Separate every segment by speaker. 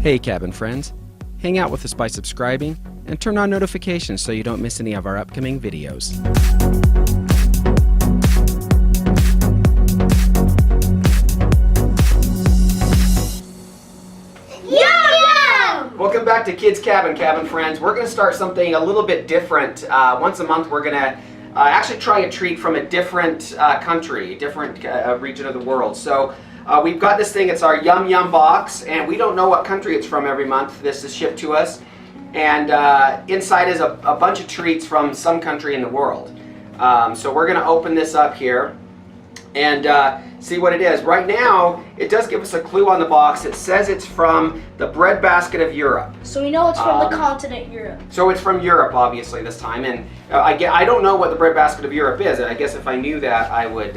Speaker 1: Hey Cabin friends, hang out with us by subscribing and turn on notifications so you don't miss any of our upcoming videos.
Speaker 2: Welcome back to Kids Cabin friends. We're going to start something a little bit different. Once a month we're going to actually try a treat from a different country, a different region of the world. So we've got this thing, it's our Yum Yum box, and we don't know what country it's from every month. This is shipped to us, and inside is a bunch of treats from some country in the world. So we're going to open this up here and see what it is. Right now, it does give us a clue on the box. It says it's from the breadbasket of Europe.
Speaker 3: So we know it's from the continent Europe.
Speaker 2: So it's from Europe, obviously, this time. And I don't know what the breadbasket of Europe is. I guess if I knew that, I would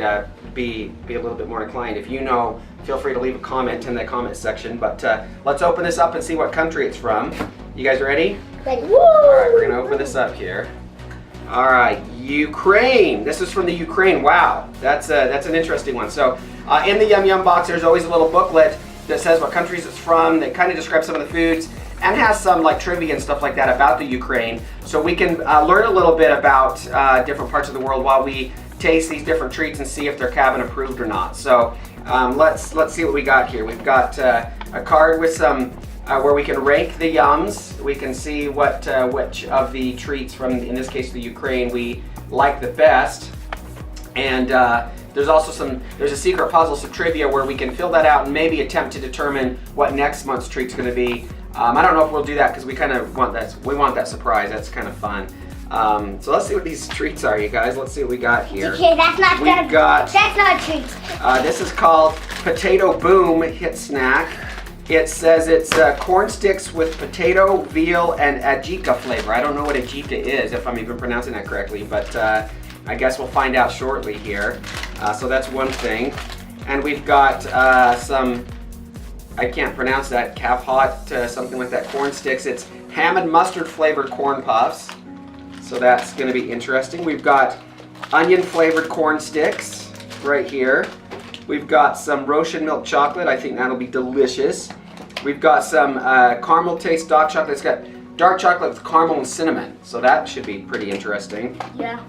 Speaker 2: be a little bit more inclined. If you know, feel free to leave a comment in the comment section. But let's open this up and see what country it's from. You guys ready?
Speaker 3: Ready.
Speaker 2: All right, we're going to open this up here. All right, Ukraine. This is from the Ukraine. Wow, that's an interesting one. So in the Yum Yum box, there's always a little booklet that says what countries it's from, that kind of describes some of the foods, and has some like trivia and stuff like that about the Ukraine. So we can learn a little bit about different parts of the world while we taste these different treats and see if they're cabin approved or not. So let's see what we got here. We've got a card with some where we can rank the yums. We can see what which of the treats from, in this case, the Ukraine, we like the best. And there's also there's a secret puzzle, some trivia where we can fill that out and maybe attempt to determine what next month's treat's going to be. I don't know if we'll do that because we kind of want that. We want that surprise. That's kind of fun. So let's see what these treats are, you guys. Let's see what we got here.
Speaker 3: Okay, that's not a treat.
Speaker 2: This is called Potato Boom Hit Snack. It says it's corn sticks with potato, veal, and ajika flavor. I don't know what ajika is, if I'm even pronouncing that correctly, but I guess we'll find out shortly here. So that's one thing. And we've got some, I can't pronounce that, calf hot, something like that, corn sticks. It's ham and mustard flavored corn puffs. So that's going to be interesting. We've got onion flavored corn sticks right here. We've got some Russian milk chocolate. I think that'll be delicious. We've got some caramel taste dark chocolate. It's got dark chocolate with caramel and cinnamon. So that should be pretty interesting.
Speaker 3: Yeah.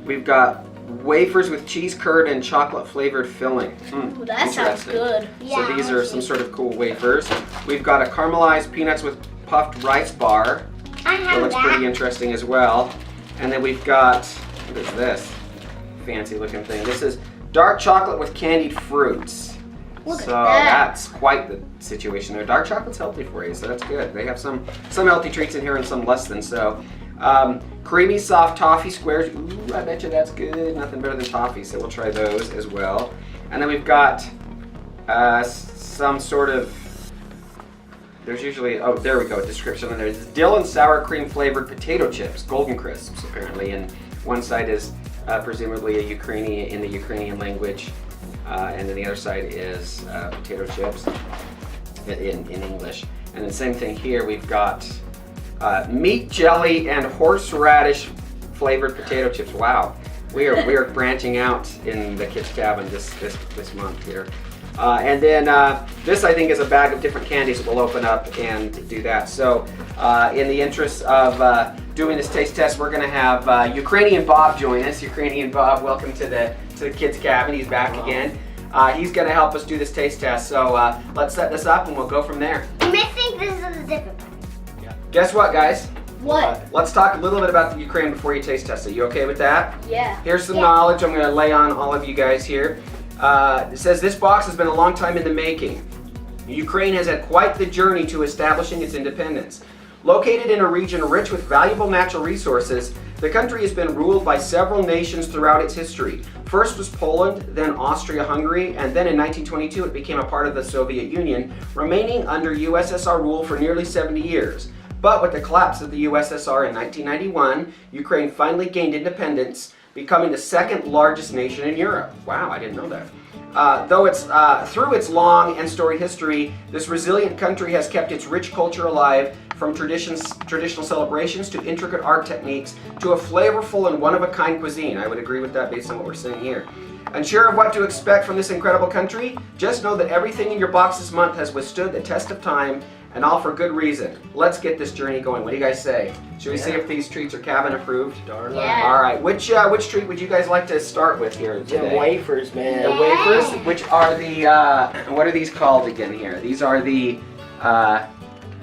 Speaker 2: We've got wafers with cheese curd and chocolate flavored filling.
Speaker 3: Ooh, that sounds good.
Speaker 2: So these are some sort of cool wafers. We've got a caramelized peanuts with puffed rice bar. That looks pretty interesting as well. And then we've got, what is this? Fancy looking thing. This is dark chocolate with candied fruits.
Speaker 3: Look
Speaker 2: so
Speaker 3: at that.
Speaker 2: That's quite the situation there. Dark chocolate's healthy for you, so that's good. They have some healthy treats in here and some less than so. Creamy soft toffee squares. Ooh, I bet you that's good. Nothing better than toffee, so we'll try those as well. And then we've got some sort of, there's usually, oh, there we go, a description. And there's dill and sour cream flavored potato chips, Golden Crisps apparently, and one side is presumably in the Ukrainian language, and then the other side is potato chips in English. And the same thing here, we've got meat jelly and horseradish flavored potato chips. Wow, we are branching out in the Kids Cabin this month here. And then this, I think, is a bag of different candies that we'll open up and do that. So in the interest of doing this taste test, we're going to have Ukrainian Bob join us. Ukrainian Bob, welcome to the Kids Cabin. He's back again. He's going to help us do this taste test. So let's set this up and we'll go from there.
Speaker 3: You may think this is a different one.
Speaker 2: Guess what, guys?
Speaker 3: What?
Speaker 2: Let's talk a little bit about the Ukraine before you taste test it. You okay with that?
Speaker 3: Yeah.
Speaker 2: Here's some knowledge I'm going to lay on all of you guys here. It says this box has been a long time in the making. Ukraine has had quite the journey to establishing its independence. Located in a region rich with valuable natural resources, the country has been ruled by several nations throughout its history. First was Poland, then Austria-Hungary, and then in 1922 it became a part of the Soviet Union, remaining under USSR rule for nearly 70 years. But with the collapse of the USSR in 1991, Ukraine finally gained independence, becoming the second largest nation in Europe. Wow, I didn't know that. Though it's through its long and storied history, this resilient country has kept its rich culture alive, from traditional celebrations to intricate art techniques to a flavorful and one-of-a-kind cuisine. I would agree with that based on what we're seeing here. Unsure of what to expect from this incredible country? Just know that everything in your box this month has withstood the test of time, and all for good reason. Let's get this journey going. What do you guys say? Should we see if these treats are cabin approved?
Speaker 3: Yeah.
Speaker 2: All right. Which treat would you guys like to start with here today?
Speaker 4: The wafers, man.
Speaker 2: The wafers, which are the what are these called again here? These are the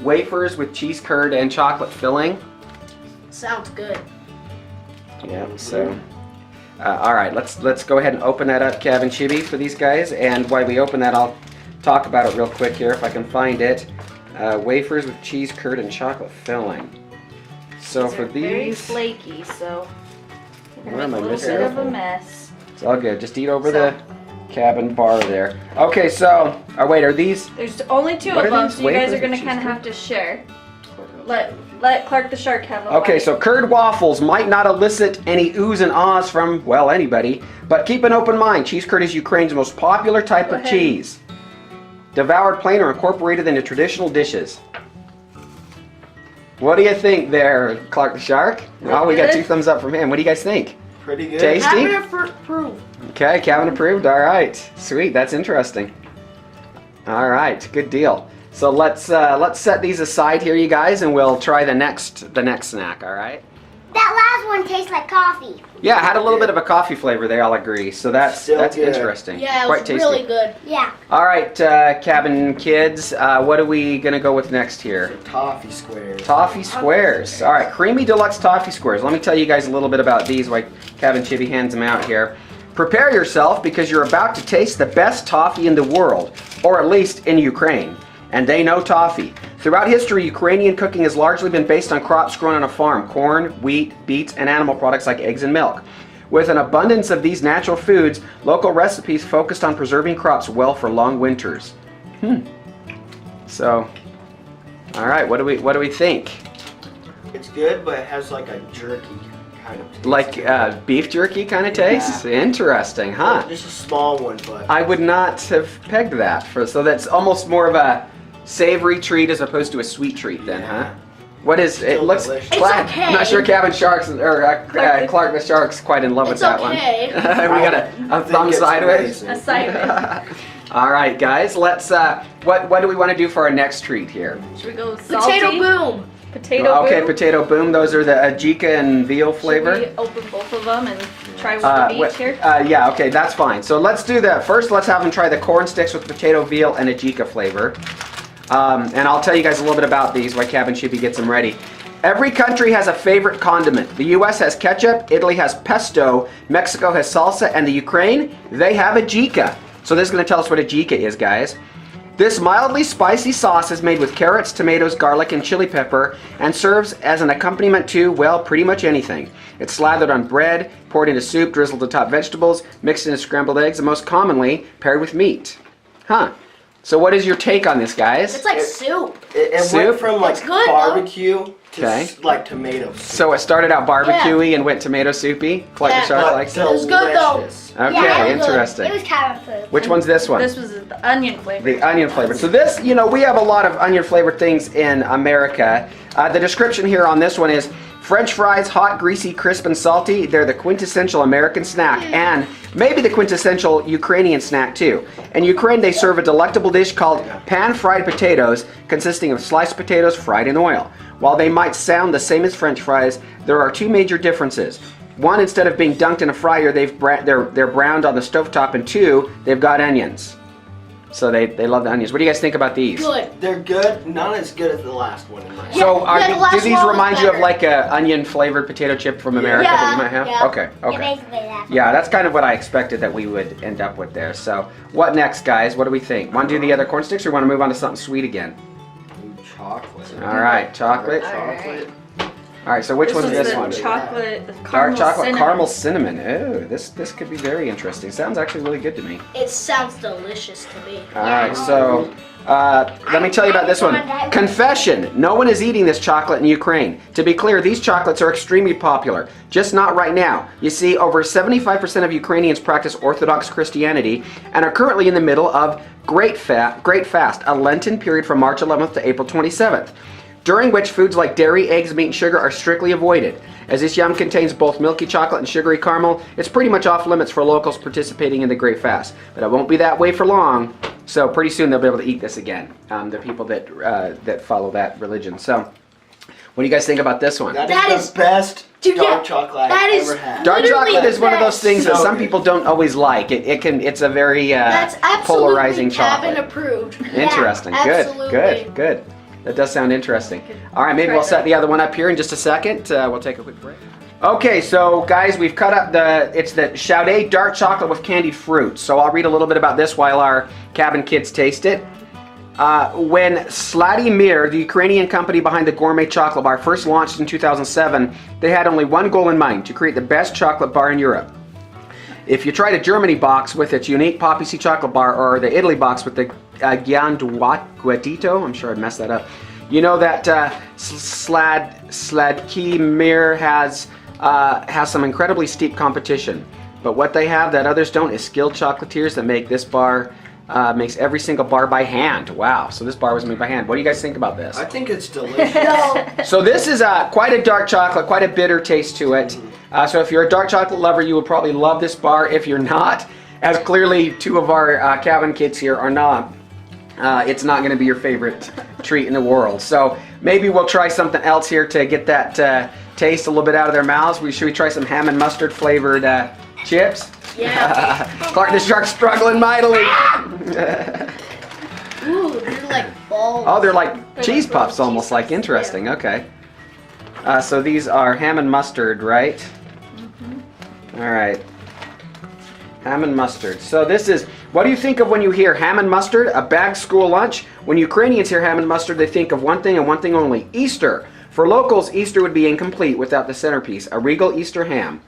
Speaker 2: wafers with cheese curd and chocolate filling.
Speaker 3: Sounds good.
Speaker 2: Yeah. So. All right, let's go ahead and open that up, Kabin Chibi, for these guys. And while we open that, I'll talk about it real quick here if I can find it. Wafers with cheese curd and chocolate filling. So for
Speaker 5: very
Speaker 2: these,
Speaker 5: flaky, so we're
Speaker 2: where am
Speaker 5: gonna
Speaker 2: I
Speaker 5: make a
Speaker 2: missing?
Speaker 5: little bit of a mess.
Speaker 2: It's all good. Just eat over the cabin bar there. Okay, so wait, are these?
Speaker 5: There's only two
Speaker 2: What
Speaker 5: of
Speaker 2: are
Speaker 5: them,
Speaker 2: these,
Speaker 5: so you guys
Speaker 2: wafers
Speaker 5: are gonna
Speaker 2: with
Speaker 5: kind of
Speaker 2: cheese
Speaker 5: have to share. Let Clark the Shark have a
Speaker 2: Okay,
Speaker 5: bite.
Speaker 2: so curd waffles might not elicit any oohs and ahs from, well, anybody, but keep an open mind. Cheese curd is Ukraine's most popular type
Speaker 5: Go
Speaker 2: of
Speaker 5: ahead.
Speaker 2: cheese. Devoured plain or incorporated into traditional dishes. What do you think there, Clark the Shark? Oh, we got
Speaker 5: good.
Speaker 2: 2 thumbs up from him. What do you guys think?
Speaker 4: Pretty good.
Speaker 2: Tasty?
Speaker 3: Cabin approved.
Speaker 2: Okay, Cabin approved. All right, sweet. That's interesting. All right, good deal. So let's set these aside here, you guys, and we'll try the next snack. All right.
Speaker 3: That last one tastes like coffee.
Speaker 2: Yeah, it had a little bit of a coffee flavor there. I'll agree. So that's
Speaker 4: Still good.
Speaker 2: interesting.
Speaker 3: Yeah, it
Speaker 2: Quite
Speaker 3: was
Speaker 2: tasty.
Speaker 3: really good. Yeah.
Speaker 2: All right, Kabin Kids, what are we gonna go with next here?
Speaker 4: Toffee squares.
Speaker 2: Toffee squares. All right, creamy deluxe toffee squares. Let me tell you guys a little bit about these while Kabin Chibi hands them out here. Prepare yourself because you're about to taste the best toffee in the world, or at least in Ukraine. And they know toffee. Throughout history, Ukrainian cooking has largely been based on crops grown on a farm: corn, wheat, beets, and animal products like eggs and milk. With an abundance of these natural foods, local recipes focused on preserving crops well for long winters. So, all right, what do we think?
Speaker 4: It's good, but it has like a jerky kind of taste.
Speaker 2: Like beef jerky kind of taste? Interesting, huh?
Speaker 4: Just a small one, but
Speaker 2: I would not have pegged that for. So that's almost more of a savory treat as opposed to a sweet treat, then, huh? What is it?
Speaker 4: Still
Speaker 2: Looks.
Speaker 4: delicious.
Speaker 3: It's okay.
Speaker 2: I'm not sure Cabin Sharks or Clark the Shark's quite in love with
Speaker 3: It's
Speaker 2: that
Speaker 3: okay.
Speaker 2: one. We got a
Speaker 4: I think
Speaker 2: thumb
Speaker 4: it's
Speaker 2: sideways.
Speaker 4: amazing.
Speaker 5: A side.
Speaker 2: All right, guys. Let's. What do we want to do for our next treat here?
Speaker 5: Should we go with salty?
Speaker 3: Potato boom.
Speaker 5: Potato
Speaker 2: Okay,
Speaker 5: boom?
Speaker 2: potato boom. Those are the Ajika and veal flavor.
Speaker 5: Should we open both of them and try with the beach here?
Speaker 2: Yeah, okay, that's fine. So let's do that. First, let's have them try the corn sticks with potato, veal, and Ajika flavor. And I'll tell you guys a little bit about these while Kabin Chibi gets them ready. Every country has a favorite condiment. The US has ketchup, Italy has pesto, Mexico has salsa, and the Ukraine, they have Ajika. So this is going to tell us what Ajika is, guys. This mildly spicy sauce is made with carrots, tomatoes, garlic, and chili pepper and serves as an accompaniment to, well, pretty much anything. It's slathered on bread, poured into soup, drizzled atop vegetables, mixed into scrambled eggs, and most commonly paired with meat. Huh. So what is your take on this, guys?
Speaker 3: It's like soup.
Speaker 4: It
Speaker 2: Soup?
Speaker 4: went from like
Speaker 3: It's good,
Speaker 4: barbecue to
Speaker 2: Okay.
Speaker 4: like tomato soup.
Speaker 2: So it started out barbecue-y and went tomato soupy? Clark the
Speaker 3: Yeah.
Speaker 2: Shark
Speaker 4: But
Speaker 2: likes it?
Speaker 3: It was good, though.
Speaker 4: delicious.
Speaker 2: Okay,
Speaker 3: Yeah, it was good.
Speaker 2: interesting.
Speaker 3: It was cabin food.
Speaker 2: Which one's this one?
Speaker 5: This was the onion flavor.
Speaker 2: The onion flavored. So this, we have a lot of onion flavored things in America. The description here on this one is French fries, hot, greasy, crisp, and salty. They're the quintessential American snack and maybe the quintessential Ukrainian snack too. In Ukraine, they serve a delectable dish called pan-fried potatoes, consisting of sliced potatoes fried in oil. While they might sound the same as French fries, there are two major differences. One, instead of being dunked in a fryer, they're browned on the stovetop, and two, they've got onions. So they love the onions. What do you guys think about these?
Speaker 3: Good.
Speaker 4: They're good, not as good as the last one in my opinion.
Speaker 2: So
Speaker 3: Yeah, the
Speaker 2: do
Speaker 3: last
Speaker 2: these
Speaker 3: one was
Speaker 2: remind you of
Speaker 3: better.
Speaker 2: like a onion flavored potato chip from America that you might have?
Speaker 3: Yeah.
Speaker 2: Okay,
Speaker 3: Yeah,
Speaker 2: okay.
Speaker 3: basically that.
Speaker 2: Yeah, that's kind of what I expected that we would end up with there. So what next, guys? What do we think? Want to do the other corn sticks or want to move on to something sweet again?
Speaker 4: Ooh, chocolate.
Speaker 2: All right, chocolate.
Speaker 4: Chocolate.
Speaker 2: All right, so which one's
Speaker 5: was
Speaker 2: this
Speaker 5: the
Speaker 2: one?
Speaker 5: chocolate, the
Speaker 2: Dark
Speaker 5: caramel
Speaker 2: chocolate,
Speaker 5: cinnamon.
Speaker 2: caramel cinnamon. Oh, this could be very interesting. Sounds actually really good to me.
Speaker 3: It sounds delicious to me.
Speaker 2: All right, so let me tell you about this one. Confession: no one is eating this chocolate in Ukraine. To be clear, these chocolates are extremely popular, just not right now. You see, over 75% of Ukrainians practice Orthodox Christianity and are currently in the middle of Great Fast, a Lenten period from March 11th to April 27th. during which foods like dairy, eggs, meat, and sugar are strictly avoided. As this yum contains both milky chocolate and sugary caramel, it's pretty much off limits for locals participating in the Great Fast. But it won't be that way for long, so pretty soon they'll be able to eat this again, the people that follow that religion. So, what do you guys think about this one?
Speaker 4: That is the best dark chocolate I've ever had.
Speaker 2: Dark chocolate is one of those things that
Speaker 4: So
Speaker 2: some
Speaker 4: good.
Speaker 2: people don't always like. It's a very
Speaker 3: That's
Speaker 2: polarizing
Speaker 3: absolutely cabin
Speaker 2: chocolate.
Speaker 3: approved.
Speaker 2: Interesting.
Speaker 3: Yeah,
Speaker 2: Good.
Speaker 3: absolutely.
Speaker 2: Good. That does sound interesting. All right, maybe we'll set the other one up here in just a second. We'll take a quick break. Okay, so guys, we've cut up it's the Chaudet dark chocolate with candied fruit. So I'll read a little bit about this while our Kabin Kids taste it. When Vladimir, the Ukrainian company behind the gourmet chocolate bar, first launched in 2007, they had only one goal in mind: to create the best chocolate bar in Europe. If you try the Germany box with its unique poppy seed chocolate bar, or the Italy box with the Gianduatito, I'm sure I messed that up, you know that Vladimir has some incredibly steep competition. But what they have that others don't is skilled chocolatiers that make this bar, makes every single bar by hand. Wow, so this bar was made by hand. What do you guys think about this?
Speaker 4: I think it's delicious.
Speaker 2: So this is quite a dark chocolate, quite a bitter taste to it. So if you're a dark chocolate lover, you will probably love this bar. If you're not, as clearly two of our Kabin Kids here are not, it's not going to be your favorite treat in the world. So maybe we'll try something else here to get that taste a little bit out of their mouths. Should we try some ham and mustard flavored chips?
Speaker 3: Yeah.
Speaker 2: Clark the Shark's struggling mightily.
Speaker 3: Ooh, they're like balls.
Speaker 2: Oh, they're like cheese puffs almost, like interesting. Okay. So these are ham and mustard, right? Mm-hmm. All right. Ham and mustard. So this is, what do you think of when you hear ham and mustard, a bagged school lunch? When Ukrainians hear ham and mustard, they think of one thing and one thing only: Easter. For locals, Easter would be incomplete without the centerpiece, a regal Easter ham,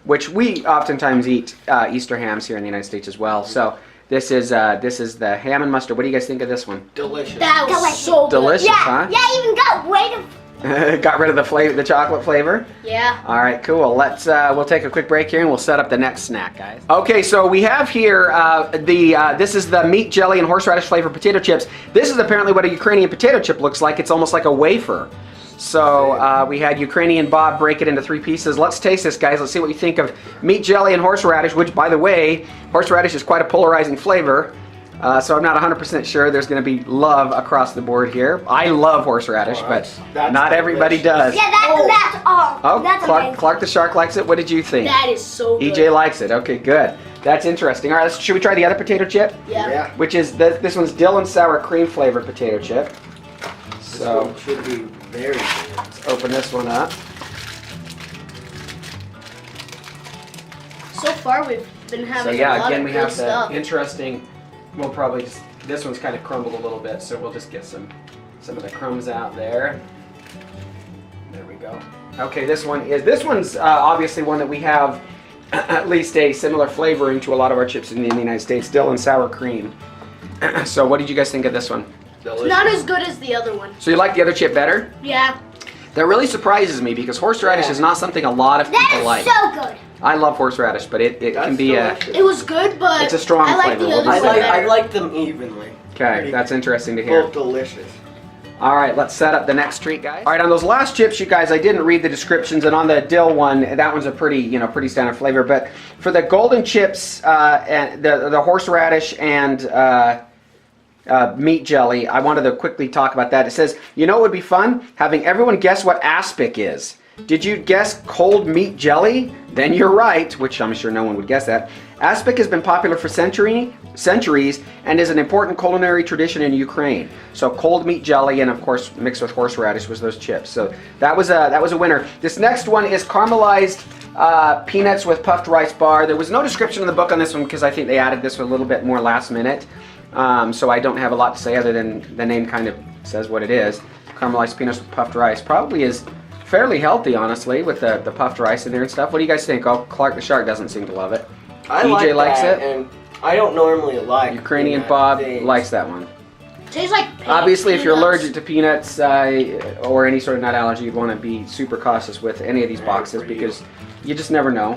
Speaker 2: which we oftentimes eat Easter hams here in the United States as well. So this is the ham and mustard. What do you guys think of this one?
Speaker 4: Delicious.
Speaker 3: That was so good.
Speaker 2: Delicious, huh?
Speaker 3: Yeah, even got rid of.
Speaker 2: Got rid of the chocolate flavor.
Speaker 3: Yeah.
Speaker 2: All right, cool. We'll take a quick break here and we'll set up the next snack, guys. Okay, so we have here this is the meat jelly and horseradish flavored potato chips. This is apparently what a Ukrainian potato chip looks like. It's almost like a wafer. So we had Ukrainian Bob break it into 3 pieces. Let's taste this, guys. Let's see what you think of meat jelly and horseradish, which, by the way, horseradish is quite a polarizing flavor. So I'm not 100% sure there's going to be love across the board here. I love horseradish, but
Speaker 4: that's
Speaker 2: not everybody does.
Speaker 3: Yeah, that's all.
Speaker 2: Oh,
Speaker 3: That's amazing.
Speaker 2: Clark the Shark likes it. What did you think?
Speaker 3: That is so good.
Speaker 2: EJ likes it. Okay, good. That's interesting. All right, should we try the other potato chip?
Speaker 3: Yeah.
Speaker 4: Yeah.
Speaker 2: Which is, this one's dill and sour cream flavored potato chip.
Speaker 4: This
Speaker 2: So
Speaker 4: one should be very good.
Speaker 2: let's open this one up.
Speaker 3: So far, we've been having
Speaker 2: So yeah,
Speaker 3: a lot
Speaker 2: again,
Speaker 3: of
Speaker 2: we
Speaker 3: good
Speaker 2: have
Speaker 3: stuff.
Speaker 2: the interesting, we'll probably just, this one's kind of crumbled a little bit, so we'll just get some of the crumbs out there. There we go. Okay, this one's obviously one that we have at least a similar flavoring to a lot of our chips in the United States, dill and sour cream. So what did you guys think of this one?
Speaker 4: Delicious.
Speaker 3: Not as good as the other one.
Speaker 2: So you like the other chip better?
Speaker 3: Yeah.
Speaker 2: That really surprises me because horseradish is not something a lot of people
Speaker 3: That is
Speaker 2: like.
Speaker 3: so good.
Speaker 2: I love horseradish, but it can
Speaker 4: That's
Speaker 2: be
Speaker 4: delicious.
Speaker 3: It was good, but
Speaker 2: It's a strong
Speaker 3: I like
Speaker 2: flavor.
Speaker 3: the other
Speaker 4: I
Speaker 3: one better.
Speaker 4: like them evenly.
Speaker 2: okay. That's interesting to hear.
Speaker 4: Both delicious.
Speaker 2: All right, let's set up the next treat, guys. All right, on those last chips, you guys, I didn't read the descriptions, and on the dill one, that one's a pretty standard flavor. But for the golden chips, and the horseradish and meat jelly, I wanted to quickly talk about that. It says, you know, it would be fun having everyone guess what aspic is. Did you guess cold meat jelly? Then you're right, which I'm sure no one would guess that. Aspic has been popular for centuries and is an important culinary tradition in Ukraine. So cold meat jelly and of course mixed with horseradish was those chips. So that was a winner. This next one is caramelized peanuts with puffed rice bar. There was no description in the book on this one because I think they added this a little bit more last minute. So I don't have a lot to say other than the name kind of says what it is. Caramelized peanuts with puffed rice probably is fairly healthy, honestly, with the puffed rice in there and stuff. What do you guys think? Oh, Clark the Shark doesn't seem to love it.
Speaker 4: I
Speaker 2: EJ
Speaker 4: like
Speaker 2: likes
Speaker 4: that,
Speaker 2: it.
Speaker 4: and I don't normally like
Speaker 2: Ukrainian
Speaker 4: peanut
Speaker 2: Bob
Speaker 4: things.
Speaker 2: likes that one.
Speaker 3: Tastes like
Speaker 2: Obviously, if you're
Speaker 3: peanuts.
Speaker 2: allergic to peanuts or any sort of nut allergy, you'd want to be super cautious with any of these boxes
Speaker 4: for you.
Speaker 2: because you just never know,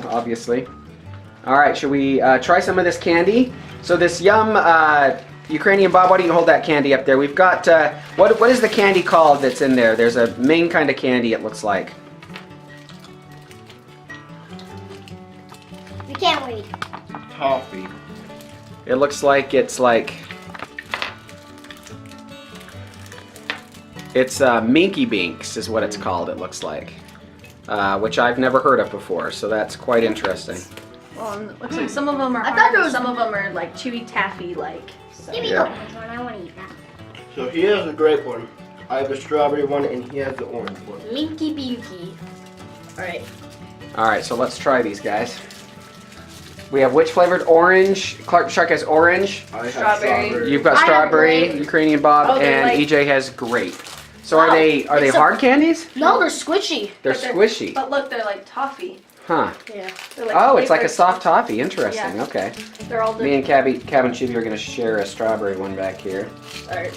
Speaker 2: Ukrainian Bob, why don't you hold that candy up there? We've got, what is the candy called that's in there? There's a main kind of candy, it looks like.
Speaker 3: We can't wait.
Speaker 4: Toffee.
Speaker 2: It looks like it's Minky Binks is what it's called, it looks like. Which I've never heard of before, so that's quite interesting.
Speaker 5: Well, and it looks like some of them are
Speaker 3: I thought
Speaker 5: hard,
Speaker 3: there
Speaker 5: and
Speaker 3: was-
Speaker 5: some of them are like chewy taffy like. So.
Speaker 3: Give me
Speaker 2: Yeah.
Speaker 3: the orange one. I want to eat that.
Speaker 4: So he has the grape one. I have the strawberry one, and he has the orange one.
Speaker 3: Minky Binky. Alright.
Speaker 2: Alright, so let's try these guys. We have which flavored? Orange. Clark the Shark has orange.
Speaker 4: I have
Speaker 5: Strawberry.
Speaker 2: You've got
Speaker 3: I have
Speaker 2: strawberry,
Speaker 3: grape.
Speaker 2: Ukrainian Bob,
Speaker 5: Oh, they're
Speaker 2: and
Speaker 5: like-
Speaker 2: EJ has grape. So are
Speaker 3: Oh,
Speaker 2: they
Speaker 3: it's a-
Speaker 2: hard candies?
Speaker 3: No, they're squishy.
Speaker 2: They're
Speaker 5: But
Speaker 2: squishy.
Speaker 5: But look, they're like toffee.
Speaker 2: Huh.
Speaker 3: Yeah.
Speaker 5: They're like
Speaker 2: Oh, it's like a
Speaker 5: flavored.
Speaker 2: soft toffee. Interesting.
Speaker 5: Yeah.
Speaker 2: Okay.
Speaker 5: They're all
Speaker 2: Me
Speaker 5: different.
Speaker 2: and Cabin Chibi are going to share a strawberry one back here
Speaker 5: Alright.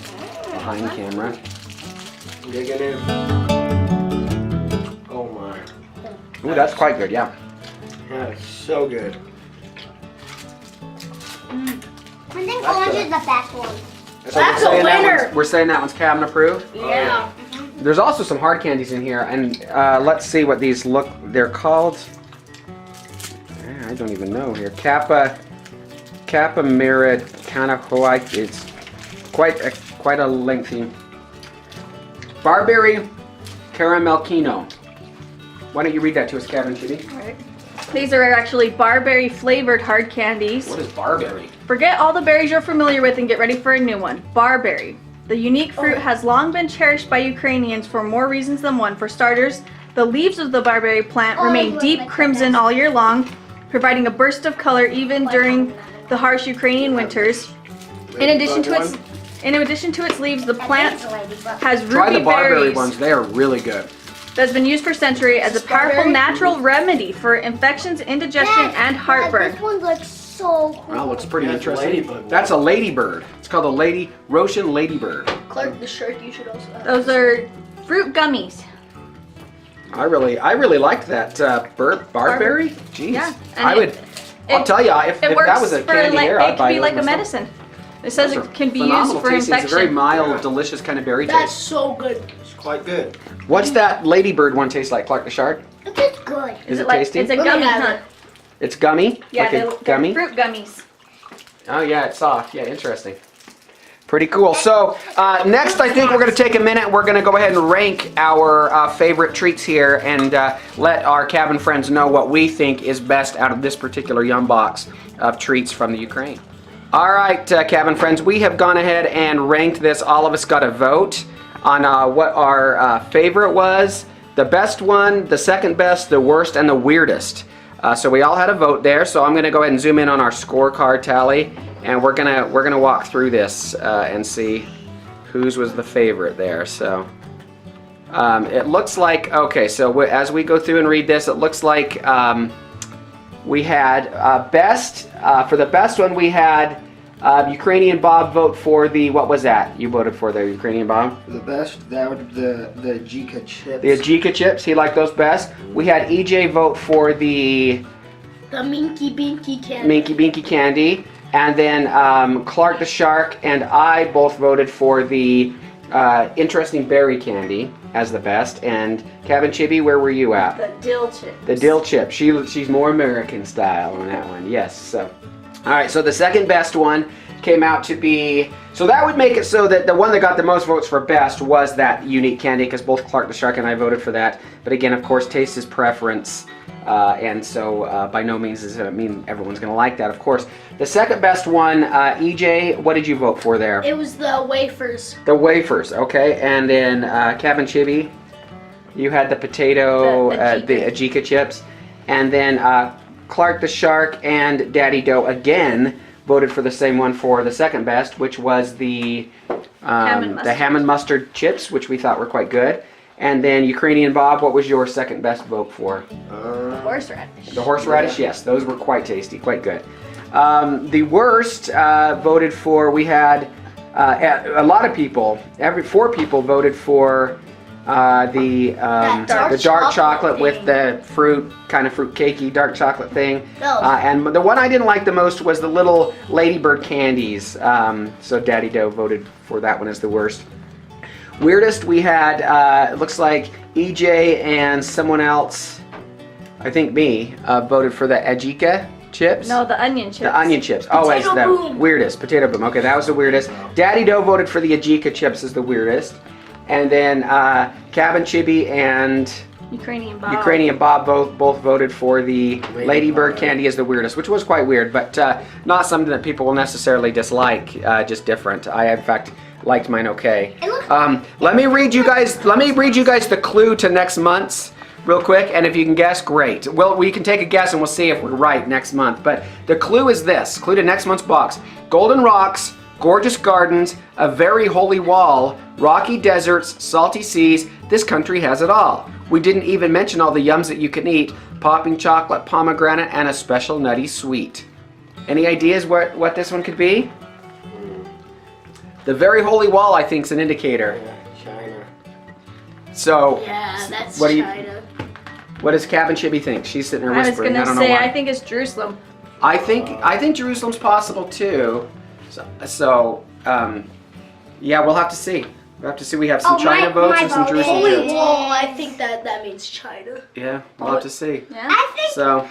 Speaker 2: behind camera.
Speaker 4: Digging in. Oh my.
Speaker 2: Ooh, that's quite good. Yeah.
Speaker 4: That is so good.
Speaker 3: I think orange is the best one.
Speaker 2: So
Speaker 3: That's
Speaker 2: we're
Speaker 3: a
Speaker 2: saying that
Speaker 3: winner.
Speaker 2: one's- We're saying that one's cabin approved.
Speaker 3: Yeah.
Speaker 2: There's also some hard candies in here, and let's see what these look. They're called. I don't even know here. Kappa Americana Hawaii. It's quite a lengthy. Barberry Caramelkino. Why don't you read that to us, Cabin Chibi?
Speaker 5: Alright. These are actually barberry flavored hard candies.
Speaker 2: What is barberry?
Speaker 5: Forget all the berries you're familiar with and get ready for a new one. Barberry. The unique fruit has long been cherished by Ukrainians for more reasons than one. For starters, the leaves of the barberry plant
Speaker 3: Oh,
Speaker 5: remain
Speaker 3: you
Speaker 5: deep
Speaker 3: like
Speaker 5: crimson
Speaker 3: that.
Speaker 5: all year long, providing a burst of color even during the harsh Ukrainian winters. In addition to its leaves, the plant has
Speaker 2: Try the
Speaker 5: ruby
Speaker 2: barberry
Speaker 5: berries
Speaker 2: ones. They are really good.
Speaker 5: that's been used for centuries as a powerful
Speaker 3: Strawberry?
Speaker 5: natural remedy for infections, indigestion, and heartburn.
Speaker 3: This one looks so cool.
Speaker 2: Well, looks pretty
Speaker 4: That's
Speaker 2: interesting.
Speaker 4: ladybird.
Speaker 2: That's a ladybird. It's called a Roshan ladybird.
Speaker 3: Clark the Shark, you should also have.
Speaker 5: Those are fruit gummies.
Speaker 2: I really liked that barberry. Jeez.
Speaker 5: Yeah, and
Speaker 2: I would. I'll tell you, if
Speaker 5: It works
Speaker 2: that was a
Speaker 5: for
Speaker 2: candy
Speaker 5: like
Speaker 2: here,
Speaker 5: it
Speaker 2: I'd
Speaker 5: can
Speaker 2: buy
Speaker 5: be
Speaker 2: it
Speaker 5: like a
Speaker 2: myself.
Speaker 5: medicine. It says
Speaker 2: Those
Speaker 5: it
Speaker 2: are
Speaker 5: can be
Speaker 2: phenomenal
Speaker 5: used for
Speaker 2: tasting. It's a very
Speaker 5: infection.
Speaker 2: mild, delicious kind of berry
Speaker 3: That's
Speaker 2: taste.
Speaker 3: so good.
Speaker 4: It's quite good.
Speaker 2: What's that ladybird one taste like, Clark the Shark?
Speaker 3: It tastes good.
Speaker 2: Is it
Speaker 5: like,
Speaker 2: tasty?
Speaker 5: It's a
Speaker 3: Let me
Speaker 5: gummy,
Speaker 3: have
Speaker 5: huh?
Speaker 3: it.
Speaker 2: It's gummy?
Speaker 5: Yeah,
Speaker 2: like
Speaker 5: they're
Speaker 2: a gummy?
Speaker 5: fruit gummies.
Speaker 2: Oh yeah, it's soft. Yeah, interesting. Pretty cool. So next, I think we're going to take a minute. We're going to go ahead and rank our favorite treats here and let our cabin friends know what we think is best out of this particular Yum Box of treats from the Ukraine. All right, cabin friends, we have gone ahead and ranked this. All of us got a vote on what our favorite was, the best one, the second best, the worst, and the weirdest. So we all had a vote there. So I'm going to go ahead and zoom in on our scorecard tally, and we're gonna walk through this and see whose was the favorite there. So it looks like, okay, so as we go through and read this, it looks like we had best for the best one. We had Ukrainian Bob vote for the, what was that? You voted for the Ukrainian Bob?
Speaker 4: The best, that would be the Jika chips.
Speaker 2: The Ajika chips. He liked those best. We had EJ vote for the
Speaker 3: The Minky Binky candy.
Speaker 2: Minky Binky candy. And then Clark the Shark and I both voted for the interesting berry candy as the best. And Cabin Chibi, where were you at?
Speaker 5: The dill chips.
Speaker 2: The dill chip. She's more American style on that one. Yes. So, all right. So the second best one came out to be. So that would make it so that the one that got the most votes for best was that unique candy, because both Clark the Shark and I voted for that. But again, of course, taste is preference. And so by no means does it mean everyone's going to like that, of course. The second best one, EJ, what did you vote for there?
Speaker 3: It was the wafers.
Speaker 2: The wafers, okay. And then Cabin Chibi, you had the potato, the Ajika chips. And then Clark the Shark and Daddy Doe again voted for the same one for the second best, which was the ham and mustard chips, which we thought were quite good. And then Ukrainian Bob, what was your second best vote for?
Speaker 5: Horseradish.
Speaker 2: The horseradish, yes, those were quite tasty, quite good. The worst voted for, we had a lot of people, 4 people voted for the dark chocolate with the fruit, kind of fruit cakey dark chocolate thing. And the one I didn't like the most was the little ladybird candies. So Daddy Doe voted for that one as the worst. Weirdest, we had, it looks like EJ and someone else, I think me, voted for the Ajika chips.
Speaker 5: No, the onion chips.
Speaker 2: The onion chips. Oh, it's the
Speaker 3: Boom.
Speaker 2: weirdest. Potato Boom. Okay, that was the weirdest. Daddy Doe voted for the Ajika chips as the weirdest. And then Kabin Kidz and
Speaker 5: Ukrainian
Speaker 2: Bob both voted for the Ladybird candy as the weirdest, which was quite weird, but not something that people will necessarily dislike. Just different. I, in fact, liked mine okay. Let me read you guys. Let me read you guys the clue to next month's real quick, and if you can guess, great. Well, we can take a guess and we'll see if we're right next month. But the clue is this. Clue to next month's box: golden rocks, gorgeous gardens, a very holy wall, rocky deserts, salty seas. This country has it all. We didn't even mention all the yums that you can eat: popping chocolate, pomegranate, and a special nutty sweet. Any ideas what this one could be? The very holy wall, I think, is an indicator.
Speaker 4: China.
Speaker 2: So,
Speaker 3: Yeah, that's
Speaker 2: what do you-
Speaker 3: China.
Speaker 2: what does Kabin Kidz think? She's sitting there
Speaker 5: I was
Speaker 2: whispering.
Speaker 5: gonna
Speaker 2: don't
Speaker 5: say,
Speaker 2: know why.
Speaker 5: I think it's Jerusalem.
Speaker 2: I think Jerusalem's possible too. Yeah, we'll have to see. We'll have to see. We have some China votes and some Jerusalem
Speaker 3: Holy
Speaker 2: votes.
Speaker 3: wall, I think that means China.
Speaker 2: Yeah, we'll have to see.
Speaker 5: Yeah.
Speaker 3: I think
Speaker 2: So,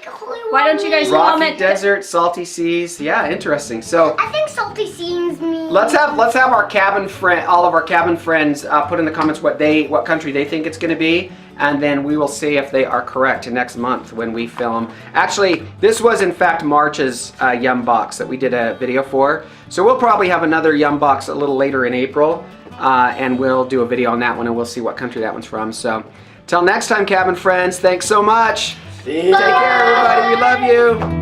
Speaker 3: holy wall.
Speaker 5: Why don't you guys
Speaker 2: rocky
Speaker 5: comment?
Speaker 2: desert, salty seas. Yeah, interesting. So,
Speaker 3: I think salty seas mean.
Speaker 2: let's have our cabin friend, all of our cabin friends, put in the comments what country they think it's going to be, and then we will see if they are correct next month when we film. Actually, this was in fact March's Yum Box that we did a video for. So we'll probably have another Yum Box a little later in April, and we'll do a video on that one, and we'll see what country that one's from. So, till next time, cabin friends. Thanks so much.
Speaker 4: See you.
Speaker 2: Take care, everybody. We love you.